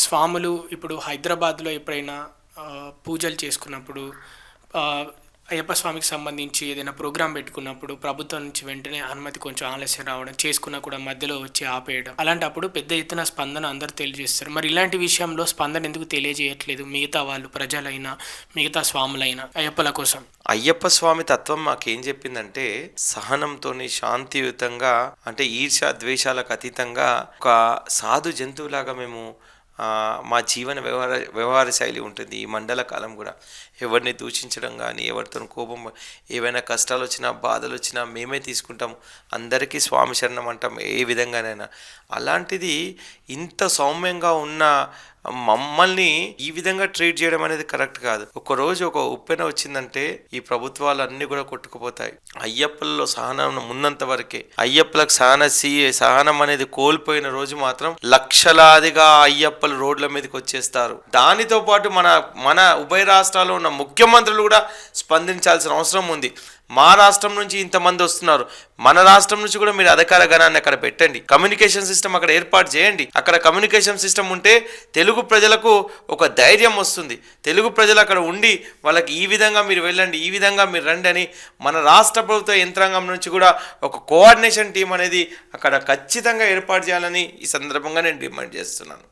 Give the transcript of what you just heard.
స్వాములు ఇప్పుడు హైదరాబాద్లో ఎప్పుడైనా పూజలు చేసుకున్నప్పుడు అయ్యప్ప స్వామికి సంబంధించి ఏదైనా ప్రోగ్రాం పెట్టుకున్నప్పుడు ప్రభుత్వం నుంచి వెంటనే అనుమతి కొంచెం ఆలస్యం రావడం, చేసుకున్నా కూడా మధ్యలో వచ్చి ఆపేయడం, అలాంటప్పుడు పెద్ద ఎత్తున స్పందన అందరూ తెలియజేస్తారు. మరి ఇలాంటి విషయంలో స్పందన ఎందుకు తెలియజేయట్లేదు మిగతా వాళ్ళు, ప్రజలైనా మిగతా స్వాములైనా అయ్యప్పల కోసం? అయ్యప్ప స్వామి తత్వం మాకేం చెప్పిందంటే, సహనంతోని శాంతియుతంగా, అంటే ఈర్ష్య ద్వేషాలకు అతీతంగా ఒక సాధు జంతువులాగా మేము మా జీవన వ్యవహార శైలి ఉంటుంది. ఈ మండల కాలం కూడా ఎవరిని దూషించడం కానీ, ఎవరితో కోపం, ఏవైనా కష్టాలు వచ్చినా బాధలు వచ్చినా మేమే తీసుకుంటాం. అందరికీ స్వామి శరణం అంటాం ఏ విధంగానైనా. అలాంటిది ఇంత సౌమ్యంగా ఉన్న మమ్మల్ని ఈ విధంగా ట్రీట్ చేయడం అనేది కరెక్ట్ కాదు. ఒకరోజు ఒక ఉప్పెన వచ్చిందంటే ఈ ప్రభుత్వాలు అన్నీ కూడా కొట్టుకుపోతాయి. అయ్యప్పల్లో సహనం ఉన్నంత వరకే. అయ్యప్పలకు సహనం అనేది కోల్పోయిన రోజు మాత్రం లక్షలాదిగా అయ్యప్పలు రోడ్ల మీదకి వచ్చేస్తారు. దానితో పాటు మన ఉభయ రాష్ట్రాల్లో ఉన్న ముఖ్యమంత్రులు కూడా స్పందించాల్సిన అవసరం ఉంది. మా రాష్ట్రం నుంచి ఇంతమంది వస్తున్నారు, మన రాష్ట్రం నుంచి కూడా మీరు అధికార గణాన్ని అక్కడ పెట్టండి, కమ్యూనికేషన్ సిస్టమ్ అక్కడ ఏర్పాటు చేయండి. అక్కడ కమ్యూనికేషన్ సిస్టమ్ ఉంటే తెలుగు ప్రజలకు ఒక ధైర్యం వస్తుంది. తెలుగు ప్రజలు అక్కడ ఉండి వాళ్ళకి ఈ విధంగా మీరు వెళ్ళండి, ఈ విధంగా మీరు రండి అని మన రాష్ట్ర ప్రభుత్వ యంత్రాంగం నుంచి కూడా ఒక కోఆర్డినేషన్ టీం అనేది అక్కడ ఖచ్చితంగా ఏర్పాటు చేయాలని ఈ సందర్భంగా నేను డిమాండ్ చేస్తున్నాను.